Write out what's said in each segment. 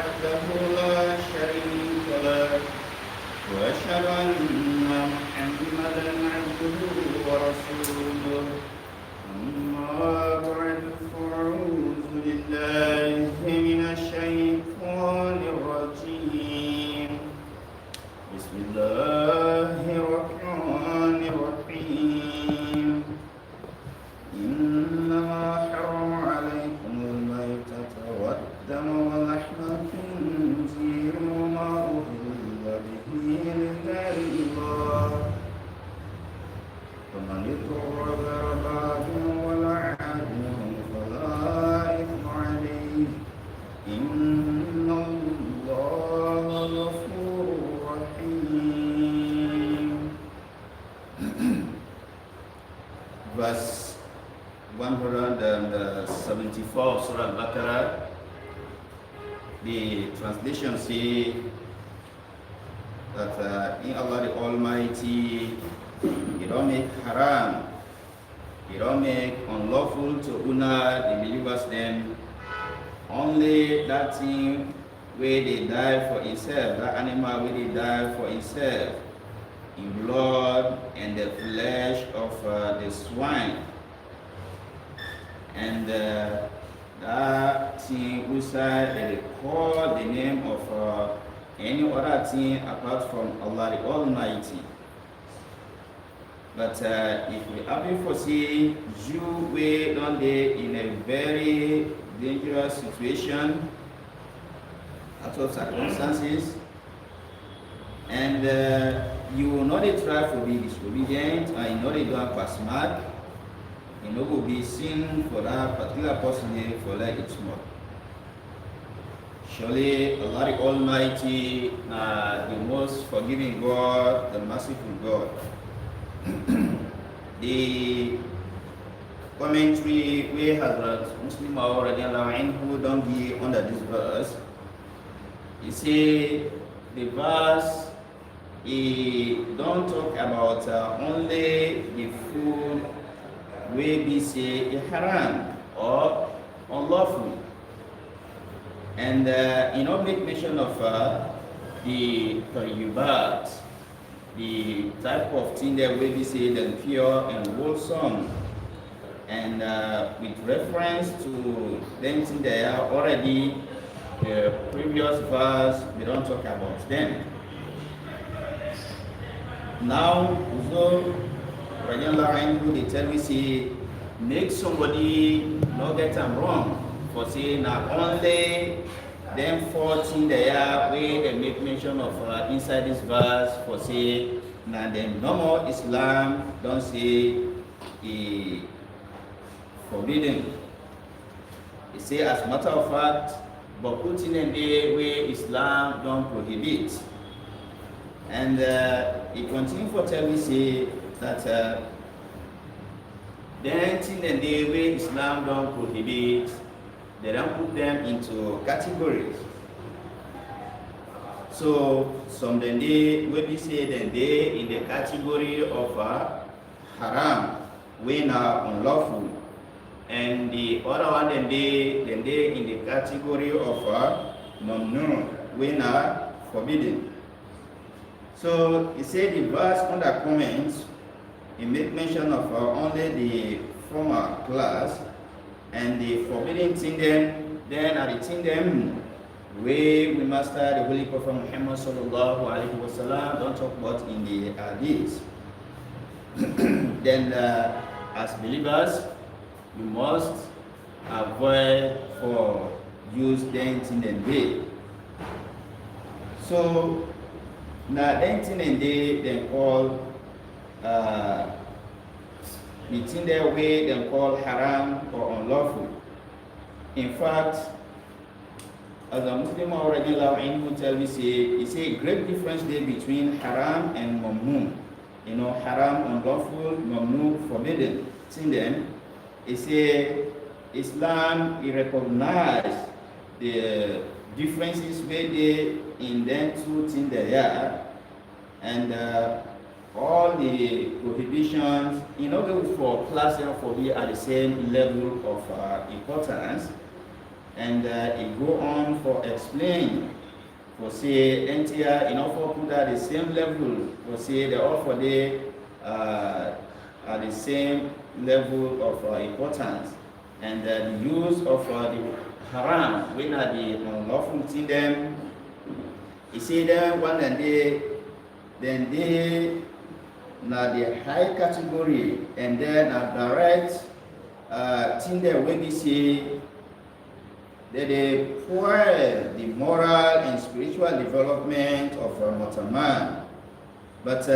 وحده لا شريك له وأشهد أن محمدا عبده ورسوله أما بعد فأعوذ بالله من الشيطان الرجيم بسم الله الرحمن الرحيم إنما حرم عليكم الميتة والدم ولحم الخنزير وما أهل به لغير الله فمن اضطر غير باغ ولا عاد فلا إثم عليه إن الله غفور رحيم. Verse 174 of Surah Al-Baqarah, the translation says that in Allah the Almighty, He don't make haram, He don't make unlawful to honor the believers them, only that thing where they die for itself, that animal where they die for itself, in blood and the flesh of the swine. And that thing inside they call the name of any other thing apart from Allah the Almighty. But if we happen to see you way down there in a very dangerous situation, out of circumstances, and you will not try to be disobedient, and you know they don't pass mark, you know will be sin for that particular person for like it's more. Surely Allah the Almighty, the most forgiving God, the merciful God. The commentary we have Muslim already who don't be under this verse. You see, the verse he don't talk about only the food we be say haram or unlawful, and you know make mention of the tayyibat, the type of thing that we be say then pure and wholesome, and with reference to them things that are already the previous verse we don't talk about them. Now so they tell me say make somebody not get them wrong for saying not only them 14 they are where they make mention of inside this verse for say now them normal Islam don't say forbidden. They say as a matter of fact, but putting in the way Islam don't prohibit. And he continued for tell me say that the thing in the way Islam don't prohibit, they don't put them into categories. So some then they will be say then they in the category of haram, when unlawful, and the other one then they in the category of mamnu, when forbidden. So he said the verse under comments, he made mention of only the former class, and the forbidden thing then are the thing them where we master the Holy Prophet Muhammad sallallahu alaihi wasallam don't talk about in the hadith. Then as believers you must avoid for use them in the day. So now then thing in day they call the thing their way they call haram or unlawful. In fact, as a Muslim already who tell me say he say great difference there between haram and mamnu. You know, haram unlawful, mamnu forbidden. See them, he say Islam he recognize the differences where they in them two things they are, and all the prohibitions in order for class and for we at the same level of importance. And it go on for explain for say NTR for put at the same level for say they all for the at the same level of importance, and the use of the haram when are the unlawful thing them. You see them one and they na the high category, and then a direct thing that when we say that they spoil the moral and spiritual development of a mortal man. But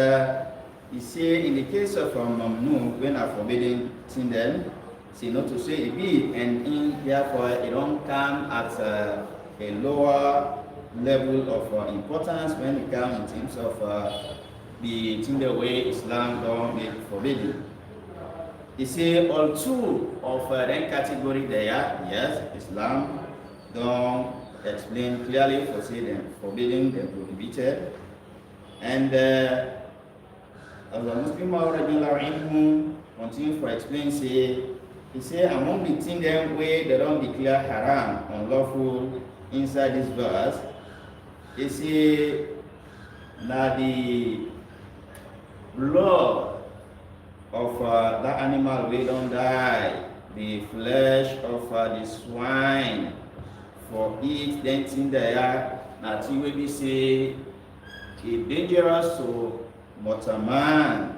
you see, in the case of mamnu, when a forbidden thing then, see not to say it be, and therefore it don't come at a lower level of importance when it comes in terms of the thing the way Islam don't make forbidden. You see, all two of that category there, yes, Islam don't explain clearly for say them forbidding, them prohibited, and as a Muslim already continue for explain say, he say among the things them way they don't declare haram unlawful inside this verse, he say now the blood of that animal we don't die, the flesh of the swine for it, then thing there that you will be say it dangerous to mortal man,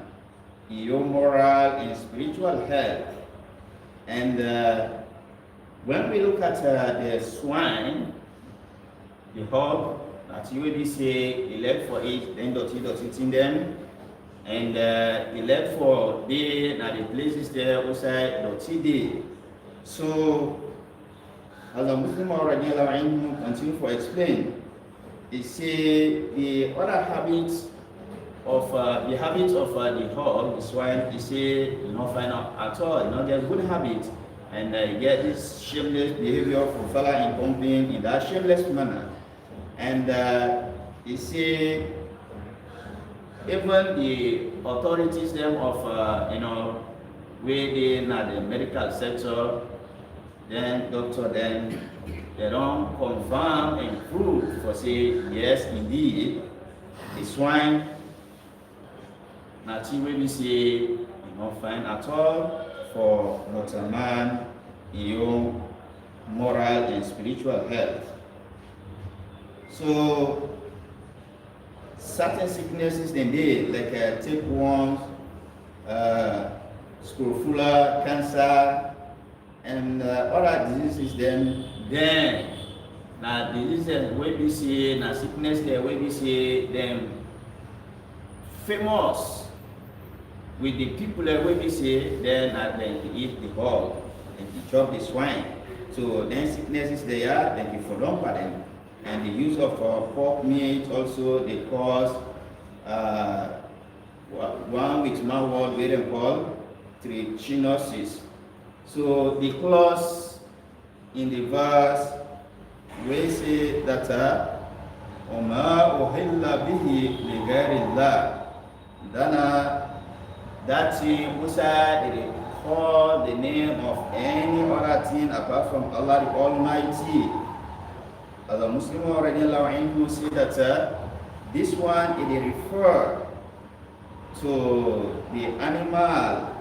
your moral and spiritual health. And when we look at the swine, the hog that you will be say he left for it, then dirty in them. And he left for day, now the places there outside dirty day. So, as a Muslim already continue for explain, he say the other habits of the hog, the swine, he say you not find out at all, there's good habit, and you get this shameless behavior from fella in pumping in that shameless manner, and he say even the authorities them of where they in the medical sector, then doctor then they don't confirm and prove for say yes indeed the swine nothing will be say you not find at all for mortal man your moral and spiritual health. So certain sicknesses then they like type 1, scrofula, cancer, and other diseases then now diseases wey be say na sickness there wey be say them famous with the people wey be say then they eat the hog and they chop the swine. So then sicknesses they are then you for long for them. And the use of pork meat also they cause one with my word we they call trichinosis. So the clause in the verse we say that Oma uhilla bihi li ghairillah, that thing outside they call the name of any other thing apart from Allah the Almighty. As a Muslim already say that this one it refer to the animal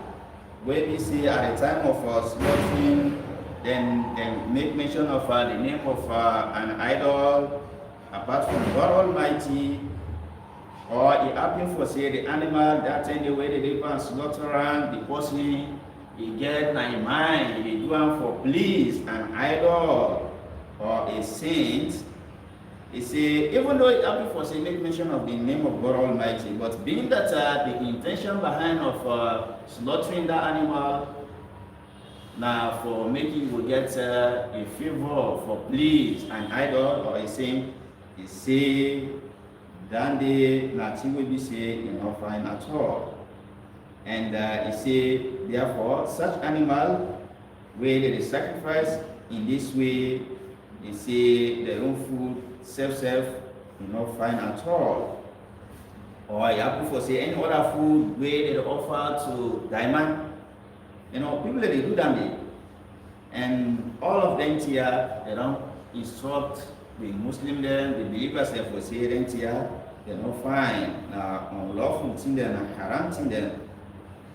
where we see at the time of slaughtering, then make mention of the name of an idol apart from God Almighty, or it happen for say the animal that in the way they live and slaughter and the person he get in mind, he do one for please an idol or a saint. He say even though it happen for say make mention of the name of God Almighty, but being that the intention behind of slaughtering that animal now for making you get a favor for please an idol or a saint, he say then the nothing will be say you not find at all. And he say therefore such animal where they sacrifice in this way, they say their own food self you not find at all. Or you have to say any other food where they offer to diamond. People they do that And all of them here, they don't instruct the Muslim then, the believers they for say them here, they don't find unlawful thing then, haram thing then.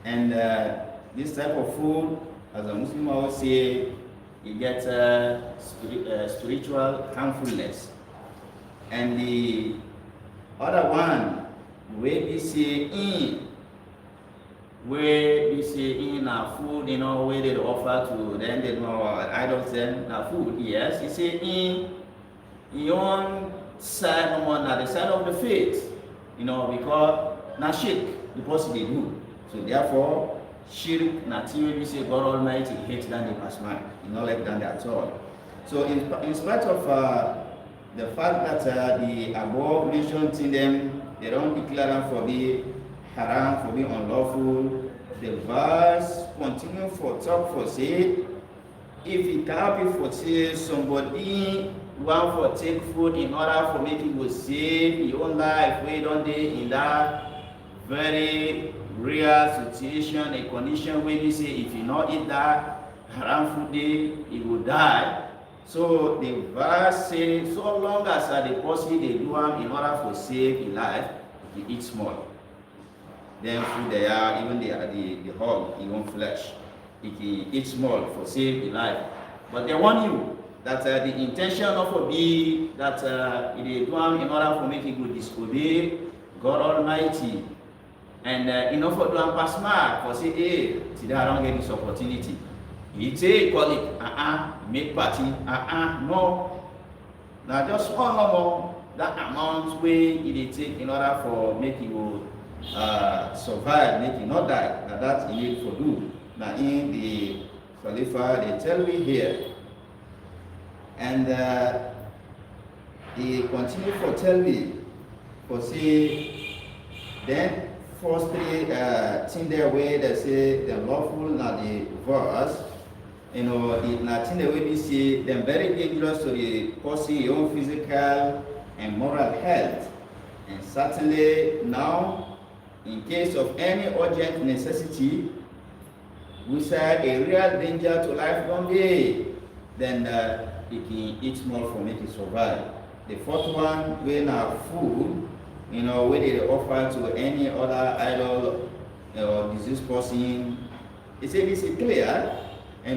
And this type of food, as a Muslim I would say, you get spiritual harmfulness. And the other one, where we say in our food, where they offer to them, they know idols then our food. Yes, you say in your own side, no more, not the side of the faith, because na shirk, the person they do. So therefore, shirk, nothing we say God Almighty hates than the pasman, not like that at all. So in spite of the fact that the above mentioned in them, they don't declare them for be haram, for be unlawful. The verse continue for talk for say, if it can be for say somebody want for take food in order for make it go save your own life, we don't dey in that very real situation, a condition where you say if you not eat that haram food day, you will die. So the verse says, so long as the person they do in order for save in life, you eat small. Then food they are, even the hog, in own flesh. It can eat small for save in life. But they warn you that the intention of be that they do in order for make it good disobey God Almighty. And enough for doing pass mark for say, hey, today I don't get this opportunity. You say call it make party, no. Now just one more that amount where it take in order for make you survive, make you not die. Now that you need for do. Now in the Khalifa they tell me here. And they continue for tell me for say then firstly thing there where they say the lawful now the verse, it nothing the way we see them very dangerous to the person your own physical and moral health. And certainly now in case of any urgent necessity which are a real danger to life one day, then it can eat more for make it survive. The fourth one, when our food, where they offer to any other idol or diseased person, they say this is clear, it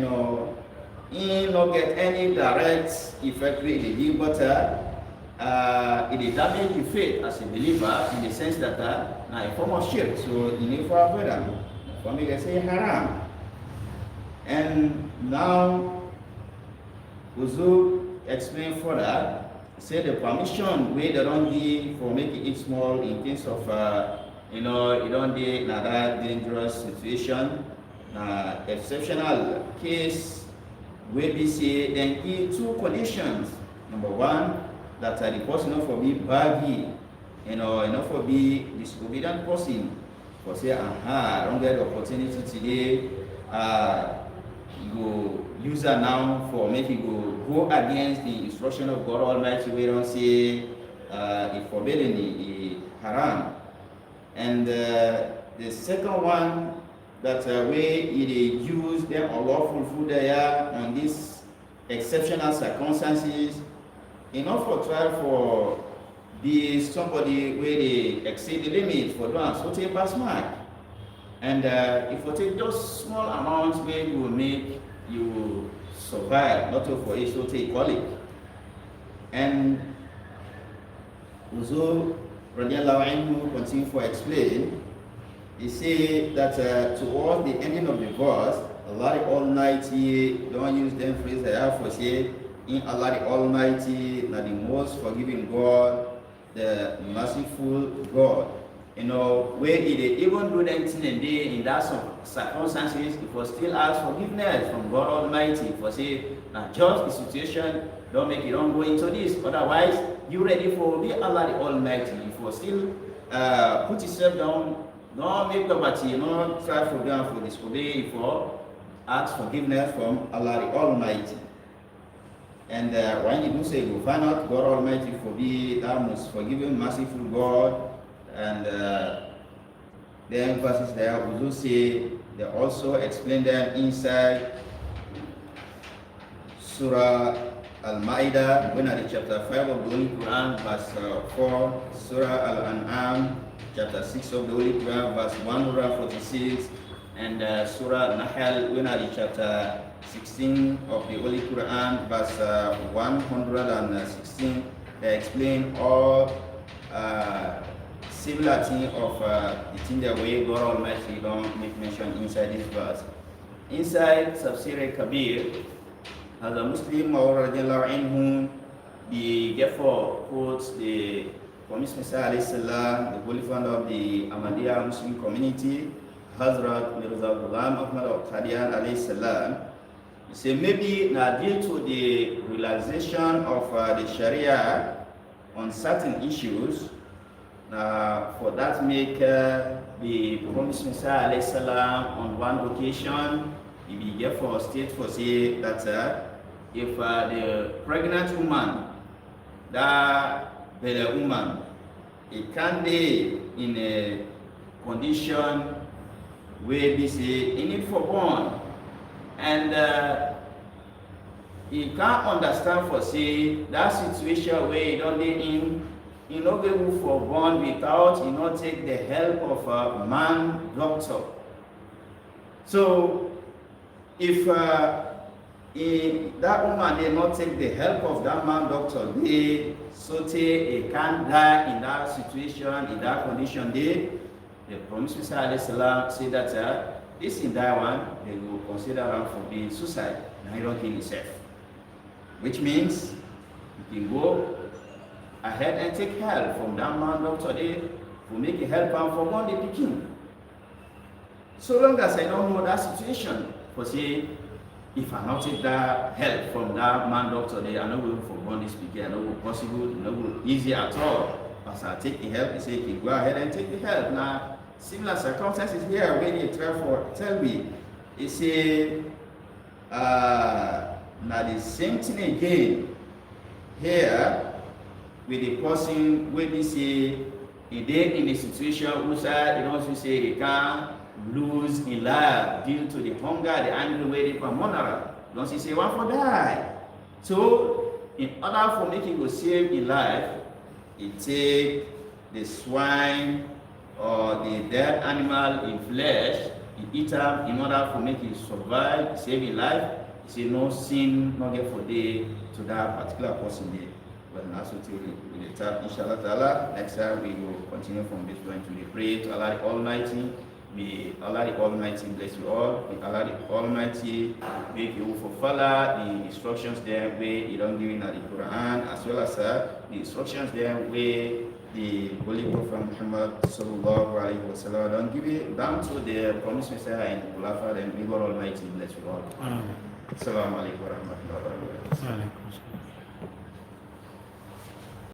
not get any direct effect really, but it damage your faith as a believer in the sense that now a form of shirk, so you need to avoid them. For me, they say haram. And now, Uzu explain further, say the permission where they don't give for making it small in case of, you don't be in that dangerous situation, exceptional case where we say then give two conditions. Number one, that the person not for be baggy, not for be disobedient person, for say, I don't get the opportunity today, go use her now for making go against the instruction of God Almighty. We don't say it forbidden, it haram. And the second one, that way it use them unlawful food there on these exceptional circumstances, enough for try for be somebody where they exceed the limit for doing so take pass mark. And if you take just small amounts where you will make you survive, not for it, so take quality. And Uzo radiallahu anhu continue for explain. He say that towards the ending of the verse, Allah the Almighty, don't use them phrase I have for say, in Allah the Almighty, not the most forgiving God, the merciful God. Where he even do anything and day in that circumstances, it was still ask forgiveness from God Almighty for say, now just the situation, don't make it, don't go into this. Otherwise, you ready for be Allah the Almighty. If you still put yourself down, don't make the party, try for them for disobey, for ask forgiveness from Allah the Almighty. And when you do say, you find out God Almighty for be that most forgiving, merciful God. And the emphasis there, we do say, they also explain them inside Surah Al-Ma'idah, when at chapter 5 of the Holy Quran, verse 4, Surah Al-An'am, chapter 6 of the Holy Quran, verse 146, and Surah Nahl, when at chapter 16 of the Holy Quran, verse 116. They explain all similar thing of the thing that way God Almighty don't make mention inside this verse. Inside Tafsir Kabir, as a Muslim, the Geffo quotes the Promised Messiah, the holy founder of the Ahmadiyya Muslim community, Hazrat Mirza Ghulam Ahmad al-Qadian salam. He said maybe now due to the relaxation of the Sharia on certain issues, for that make the Promised Messiah salam on one occasion, he began for state for say that if the pregnant woman, that the woman, it can be in a condition where they say in it for born, and he can't understand for say that situation where he don't dey in, he not be able for born without he not take the help of a man doctor. So if that woman did not take the help of that man doctor, they he can't die in that situation, in that condition. The Promised Messiah say that this in that one, they will consider him for being suicide, and he don't kill himself. Which means you can go ahead and take help from that man doctor there to make a help and for one the picking. So long as I don't know that situation, for say if I not take that help from that man doctor there, I know will for one this picking, I know will possible, no will easy at all. As I take the help, he say you go ahead and take the help. Now similar circumstances here when you try for tell me, he say now the same thing again here with the person when they say he did in a situation who said he also say he can't lose in life due to the hunger, the angry way they from monarch. Don't he say one for die. So in order for making go save in life, he take the swine or the dead animal in flesh, he eat them in order for make it survive, save his life. He say no sin, not get for day to that particular person there. But also to the top, inshallah ta'ala, next time we will continue from this point to the pray to Allah the Almighty. May Allah the Almighty bless you all. May Allah the Almighty make you follow the instructions there where you don't give in the Quran, as well as the instructions there where the Holy Prophet Muhammad sallallahu alaihi wasallam don't give it down to the Promised Messiah and Khulafa. Then may God Almighty bless you all. Assalamu alaikum wa rahmatullahi wa barakatuh.